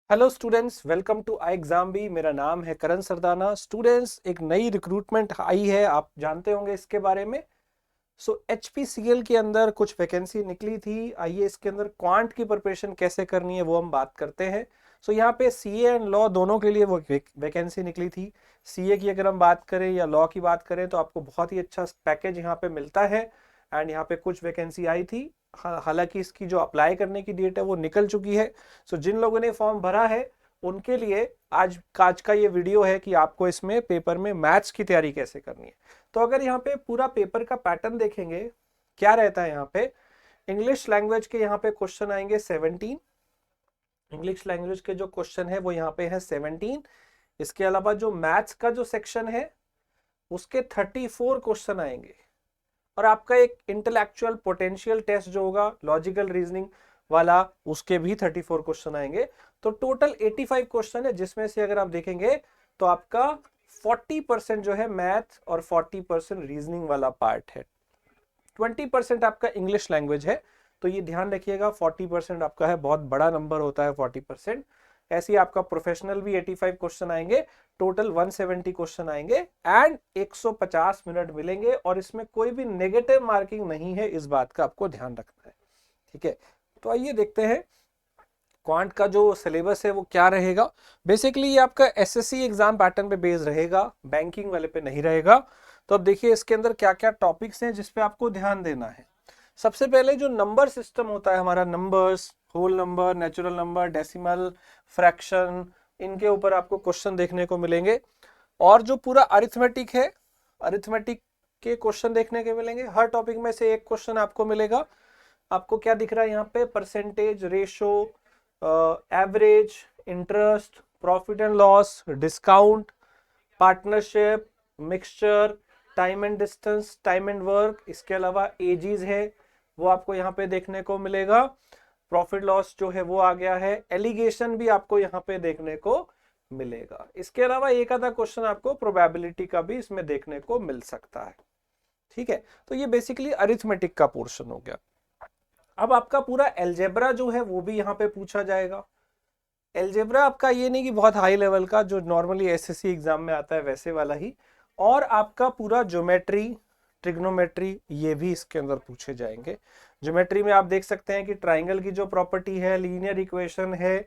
Hello students, welcome to I exam B. मेरा नाम है करण सरदाना। स्टूडेंट्स, एक नई रिक्रूटमेंट आई है, आप जानते होंगे इसके बारे में। एचपीसीएल के अंदर कुछ वैकेंसी निकली थी। आइए इसके अंदर क्वांट की प्रिपरेशन कैसे करनी है वो हम बात करते हैं। यहाँ पे सीए एंड लॉ दोनों के लिए वो वैकेंसी निकली थी। सीए की अगर हम बात करें या लॉ की बात करें तो आपको बहुत ही अच्छा पैकेज यहाँ पे मिलता है। एंड यहाँ पे कुछ वैकेंसी आई थी। हालांकि इसकी जो अप्लाई करने की डेट है वो निकल चुकी है। जिन लोगों ने फॉर्म भरा है उनके लिए आज का ये वीडियो है कि आपको इसमें पेपर में मैथ्स की तैयारी कैसे करनी है। तो अगर यहाँ पे पूरा पेपर का पैटर्न देखेंगे, क्या रहता है यहाँ पे। इंग्लिश लैंग्वेज के यहाँ पे क्वेश्चन आएंगे 17। इंग्लिश लैंग्वेज के जो क्वेश्चन है वो यहाँ पे है 17। इसके अलावा जो मैथ्स का जो सेक्शन है उसके 34 क्वेश्चन आएंगे। और आपका एक इंटेलेक्चुअल पोटेंशियल टेस्ट जो होगा लॉजिकल रीजनिंग वाला, उसके भी 34 क्वेश्चन आएंगे। तो टोटल 85 क्वेश्चन है, जिसमें से अगर आप देखेंगे तो आपका 40% जो है मैथ और 40% रीजनिंग वाला पार्ट है। 20% आपका इंग्लिश लैंग्वेज है। तो ये ध्यान रखिएगा, 40% आपका है, बहुत बड़ा नंबर होता है 40%। ऐसे ही आपका प्रोफेशनल भी 85 क्वेश्चन आएंगे। टोटल 170 क्वेश्चन आएंगे एंड 150 मिनट मिलेंगे। और इसमें कोई भी नेगेटिव मार्किंग नहीं है, इस बात का आपको ध्यान रखना है। ठीक है, तो आइए देखते हैं क्वांट का जो सिलेबस है वो क्या रहेगा। बेसिकली ये आपका एसएससी एग्जाम पैटर्न पे बेस रहेगा, बैंकिंग वाले पे नहीं रहेगा। तो अब देखिए इसके अंदर क्या क्या टॉपिक्स हैं जिसपे आपको ध्यान देना है। सबसे पहले जो नंबर सिस्टम होता है हमारा, numbers, whole number, natural number, decimal, fraction, इनके ऊपर आपको क्वेश्चन देखने को मिलेंगे। और जो पूरा अरिथमेटिक है, अरिथमेटिक के क्वेश्चन देखने के मिलेंगे। हर टॉपिक में से एक क्वेश्चन आपको मिलेगा। आपको क्या दिख रहा है यहाँ पे, percentage, ratio, average, interest, profit and loss, discount, partnership, mixture, time and distance, time and work. इसके अलावा एजीज है वो आपको यहाँ पे देखने को मिलेगा। प्रॉफिट लॉस जो है वो आ गया है। एलिगेशन भी आपको यहाँ पे देखने को मिलेगा। इसके अलावा एक आधा क्वेश्चन आपको प्रोबेबिलिटी का भी इसमें देखने को मिल सकता है। ठीक है, तो ये बेसिकली अरिथमेटिक का पोर्शन हो गया। अब आपका पूरा एल्जेब्रा जो है वो भी यहाँ पे पूछा जाएगा। एल्जेब्रा आपका ये नहीं कि बहुत हाई लेवल का, जो नॉर्मली एसएससी एग्जाम में आता है वैसे वाला ही। और आपका पूरा ज्योमेट्री, ट्रिग्नोमेट्री, ये भी इसके अंदर पूछे जाएंगे। ज्योमेट्री में आप देख सकते हैं कि ट्राइंगल की जो प्रॉपर्टी है, लीनियर इक्वेशन है,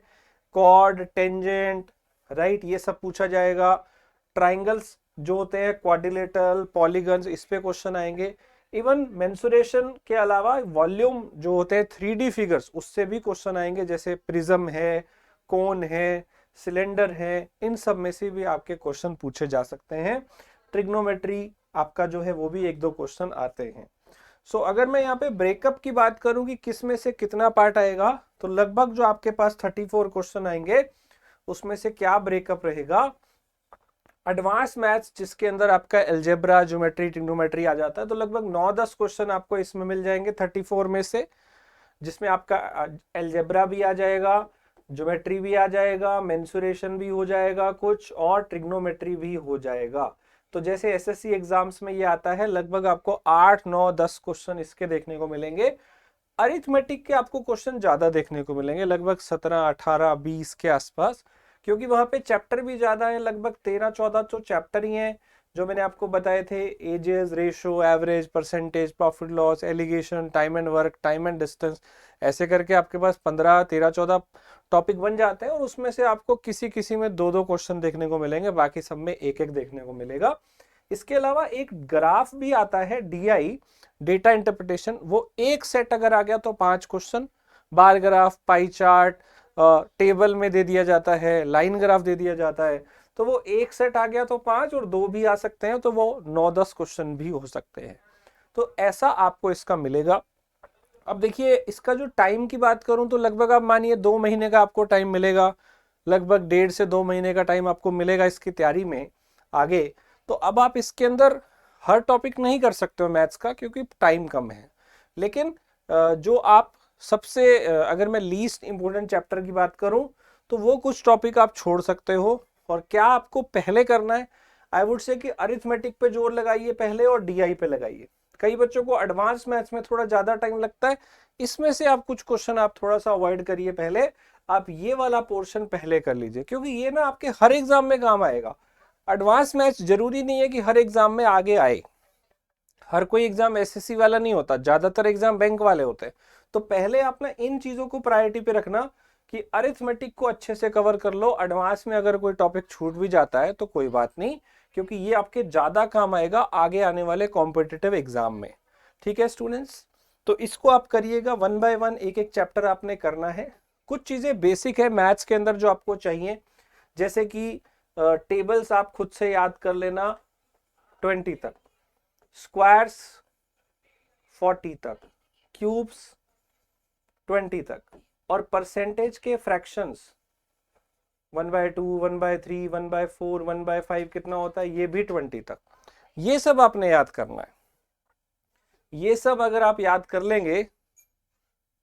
कॉर्ड, टेंजेंट, राइट, ये सब पूछा जाएगा। ट्राइंगल्स जो होते हैं, क्वाड्रिलेटरल, पॉलीगन्स, इस पे क्वेश्चन आएंगे। इवन मेंसुरेशन के अलावा वॉल्यूम जो होते हैं 3D फिगर्स, उससे भी क्वेश्चन आएंगे। जैसे प्रिज्म है, कोन है, सिलेंडर है, इन सब में से भी आपके क्वेश्चन पूछे जा सकते हैं। ट्रिग्नोमेट्री आपका जो है वो भी एक दो क्वेश्चन आते हैं। अगर मैं यहाँ पे ब्रेकअप की बात करूं कि किस में से कितना पार्ट आएगा, तो लगभग जो आपके पास 34 क्वेश्चन आएंगे उसमें से क्या ब्रेकअप रहेगा। एडवांस मैथ्स जिसके अंदर आपका एल्जेब्रा, ज्योमेट्री, ट्रिग्नोमेट्री आ जाता है, तो लगभग 9-10 क्वेश्चन आपको इसमें मिल जाएंगे 34 में से, जिसमें आपका एल्जेब्रा भी आ जाएगा, ज्योमेट्री भी आ जाएगा, मेंसुरेशन भी हो जाएगा कुछ, और ट्रिग्नोमेट्री भी हो जाएगा। तो जैसे एसएससी एग्जाम्स में ये आता है, लगभग आपको 8, 9, 10 क्वेश्चन इसके देखने को मिलेंगे। अरिथमेटिक के आपको क्वेश्चन ज्यादा देखने को मिलेंगे, लगभग 17, 18, 20 के आसपास, क्योंकि वहां पे चैप्टर भी ज्यादा है। लगभग 13-14 तो चैप्टर ही हैं जो मैंने आपको बताए थे। Ages, ratio, average, percentage, profit loss, alligation, time and work, time and distance, ऐसे करके आपके पास 15, 13, 14 टॉपिक बन जाते हैं। और उसमें से आपको किसी किसी में 2-2 क्वेश्चन देखने को मिलेंगे, बाकी सब में एक एक देखने को मिलेगा। इसके अलावा एक ग्राफ भी आता है, डीआई, डेटा इंटरप्रिटेशन। वो एक सेट अगर आ गया तो 5 question, bar graph, pie chart, table में दे दिया जाता है, लाइन ग्राफ दे दिया जाता है। तो वो एक सेट आ गया तो 5, और 2 भी आ सकते हैं, तो वो 9-10 क्वेश्चन भी हो सकते हैं। तो ऐसा आपको इसका मिलेगा। अब देखिए इसका जो टाइम की बात करूं तो लगभग आप मानिए 2 महीने का आपको टाइम मिलेगा। लगभग 1.5 से 2 महीने का टाइम आपको मिलेगा इसकी तैयारी में आगे। तो अब आप इसके अंदर हर टॉपिक नहीं कर सकते हो मैथ्स का, क्योंकि टाइम कम है। लेकिन जो आप सबसे अगर मैं लीस्ट इंपोर्टेंट चैप्टर की बात करूं तो वो कुछ टॉपिक आप छोड़ सकते हो। और क्या आपको पहले करना है, आई वुड से कि अरिथमेटिक पे जोर लगाइए पहले और डीआई पे लगाइए। कई बच्चों को एडवांस मैथ्स में थोड़ा ज्यादा टाइम लगता है, इसमें से आप कुछ क्वेश्चन आप थोड़ा सा अवॉइड करिए, पहले आप ये वाला पोर्शन पहले कर लीजिए, क्योंकि ये ना आपके हर एग्जाम में काम आएगा। एडवांस मैथ्स जरूरी नहीं है कि हर एग्जाम में आगे आए, हर कोई एग्जाम एसएससी वाला नहीं होता, ज्यादातर एग्जाम बैंक वाले होते हैं। तो पहले आप ना इन चीजों को प्रायोरिटी पे रखना कि अरिथमेटिक को अच्छे से कवर कर लो, एडवांस में अगर कोई टॉपिक छूट भी जाता है तो कोई बात नहीं, क्योंकि ये आपके ज्यादा काम आएगा आगे आने वाले कॉम्पिटिटिव एग्जाम में। ठीक है स्टूडेंट्स, तो इसको आप करिएगा, वन बाय वन एक एक चैप्टर आपने करना है। कुछ चीजें बेसिक है मैथ्स के अंदर जो आपको चाहिए, जैसे कि टेबल्स आप खुद से याद कर लेना 20 तक, स्क्वायर्स 40 तक, क्यूब्स 20 तक, और परसेंटेज के फ्रैक्शंस 1/2, 1/3, 1/4, 1/5 कितना होता है ये भी 20 तक। ये सब आपने याद करना है। ये सब अगर आप याद कर लेंगे,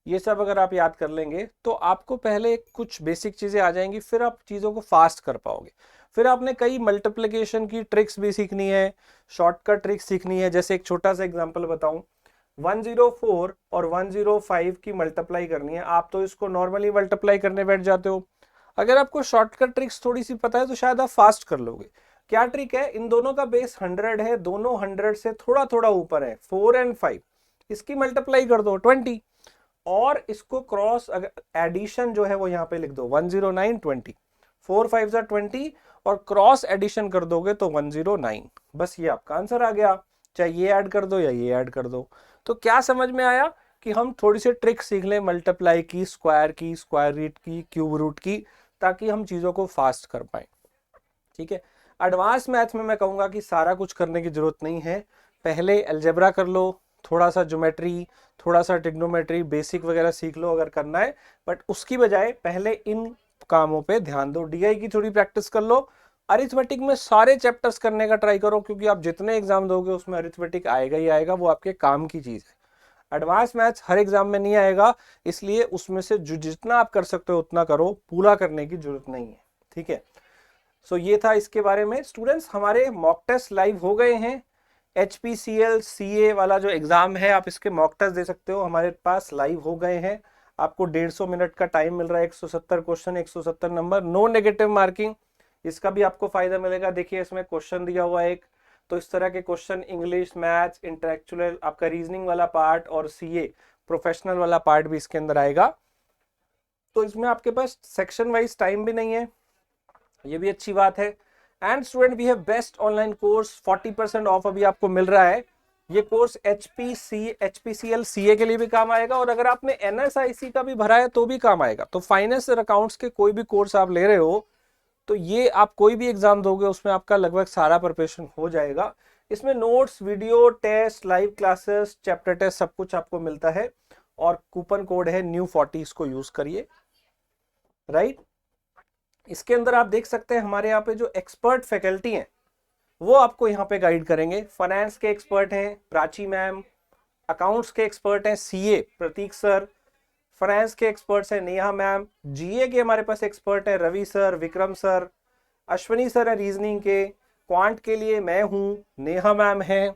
ये सब अगर आप याद कर लेंगे तो आपको पहले कुछ बेसिक चीजें आ जाएंगी, फिर आप चीजों को फास्ट कर पाओगे। फिर आपने कई मल्टीप्लिकेशन की ट्रिक्स भी सीखनी है, शॉर्टकट ट्रिक्स सीखनी है। जैसे एक छोटा सा एग्जांपल बताऊं, 104 और 105 की मल्टीप्लाई करनी है, आप तो इसको नॉर्मली मल्टीप्लाई करने बैठ जाते हो। अगर आपको शॉर्टकट ट्रिक्स थोड़ी सी पता है तो शायद आप फास्ट कर लोगे। क्या ट्रिक है, इन दोनों का बेस 100 है, दोनों 100 से थोड़ा थोड़ा ऊपर है, 4 और 5, इसकी मल्टीप्लाई कर दो 20, और इसको क्रॉस एडिशन जो है वो यहाँ पे लिख दो 109 20, 4 5 20, और क्रॉस एडिशन कर दोगे तो 109। बस ये आपका आंसर आ गया, चाहे ये ऐड कर दो या ये ऐड कर दो। तो क्या समझ में आया कि हम थोड़ी सी ट्रिक सीख लें मल्टीप्लाई की, स्क्वायर की, स्क्वायर रूट की, क्यूब रूट की, ताकि हम चीजों को फास्ट कर पाए। ठीक है, एडवांस मैथ में मैं कहूंगा कि सारा कुछ करने की जरूरत नहीं है, पहले अलजेब्रा कर लो, थोड़ा सा ज्योमेट्री, थोड़ा सा ट्रिग्नोमेट्री बेसिक वगैरह सीख लो अगर करना है, बट उसकी बजाय पहले इन कामों पे ध्यान दो। डीआई की थोड़ी प्रैक्टिस कर लो, अरिथमेटिक में सारे चैप्टर्स करने का ट्राई करो, क्योंकि आप जितने एग्जाम दोगे उसमें अरिथमेटिक आएगा ही आएगा, वो आपके काम की चीज है। एडवांस मैथ्स हर एग्जाम में नहीं आएगा, इसलिए उसमें से जितना आप कर सकते हो उतना करो, पूरा करने की जरूरत नहीं है। ठीक है, सो ये था इसके बारे में। स्टूडेंट्स, हमारे मॉक टेस्ट लाइव हो गए हैं। HPCL CA वाला जो एग्जाम है आप इसके मॉक टेस्ट दे सकते हो, हमारे पास लाइव हो गए हैं। आपको 150 मिनट का टाइम मिल रहा है, 170 question, 170 number, no negative marking, इसका भी आपको फायदा मिलेगा। देखिए इसमें क्वेश्चन दिया हुआ है एक, तो इस तरह के क्वेश्चन इंग्लिश, मैथ्स, इंटेलेक्चुअल, आपका रीजनिंग वाला पार्ट और CA प्रोफेशनल वाला पार्ट भी इसके अंदर आएगा। तो इसमें आपके पास सेक्शन वाइज टाइम भी नहीं है, ये भी अच्छी बात है। And student, we have best online course, 40% off अभी आपको मिल रहा है। ये कोर्स HPCL CA के लिए भी काम आएगा, और अगर आपने NSIC का भी भरा है तो भी काम आएगा। तो फाइनेंस और अकाउंट्स के कोई भी कोर्स आप ले रहे हो तो ये आप कोई भी एग्जाम दोगे उसमें आपका लगभग सारा प्रिपरेशन हो जाएगा। इसमें notes, video test, live classes, chapter test सब कुछ आपको मिलता है, और कूपन कोड है NEW40, इसको यूज करिए। राइट, इसके अंदर आप देख सकते हैं हमारे यहाँ पे जो एक्सपर्ट फैकल्टी हैं वो आपको यहाँ पे गाइड करेंगे। फाइनेंस के एक्सपर्ट हैं प्राची मैम, अकाउंट्स के एक्सपर्ट हैं CA प्रतीक सर, फाइनेंस के एक्सपर्ट्स हैं नेहा मैम, GA के हमारे पास एक्सपर्ट हैं Ravi sir, Vikram sir, Ashwini sir है रीजनिंग के, क्वांट के लिए मैं हूँ, नेहा मैम है,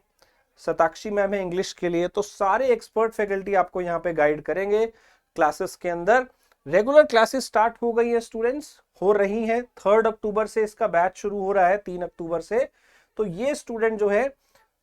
सताक्षी मैम है इंग्लिश के लिए। तो सारे एक्सपर्ट फैकल्टी आपको यहाँ पे गाइड करेंगे क्लासेस के अंदर। रेगुलर क्लासेस स्टार्ट हो गई है स्टूडेंट्स, हो रही हैं, 3 अक्टूबर से इसका बैच शुरू हो रहा है, 3 अक्टूबर से। तो ये स्टूडेंट जो है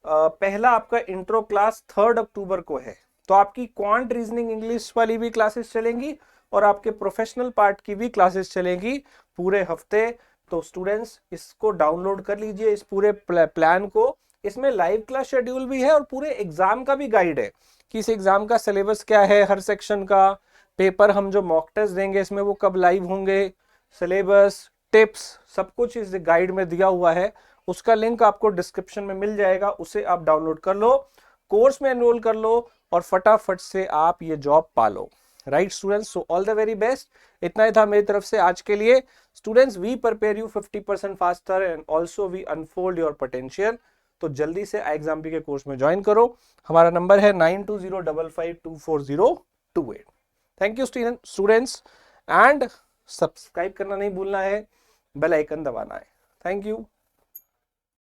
पहला आपका इंट्रो क्लास 3 अक्टूबर को है। तो आपकी क्वांट, रीजनिंग, इंग्लिश वाली भी क्लासेस चलेंगी और आपके प्रोफेशनल पार्ट की भी क्लासेस चलेंगी पूरे हफ्ते। तो स्टूडेंट्स इसको डाउनलोड कर लीजिए, इस पूरे प्लान को। इसमें लाइव क्लास शेड्यूल भी है और पूरे एग्जाम का भी गाइड है कि इस एग्जाम का सिलेबस क्या है, हर सेक्शन का पेपर, हम जो मॉक टेस्ट देंगे इसमें वो कब लाइव होंगे, सिलेबस, टिप्स, सब कुछ इस गाइड में दिया हुआ है। उसका लिंक आपको डिस्क्रिप्शन में मिल जाएगा, उसे आप डाउनलोड कर लो, कोर्स में एनरोल कर लो और फटाफट से आप ये जॉब पा लो। Right students, so all the very best. इतना ही था मेरी तरफ से आज के लिए। Students, we prepare you 50% faster and also we unfold your potential. तो जल्दी से iExamP के कोर्स में ज्वाइन करो। हमारा नंबर है 9205524028। Thank you students, and subscribe करना नहीं भूलना है, बेल आइकन दबाना है। Thank you.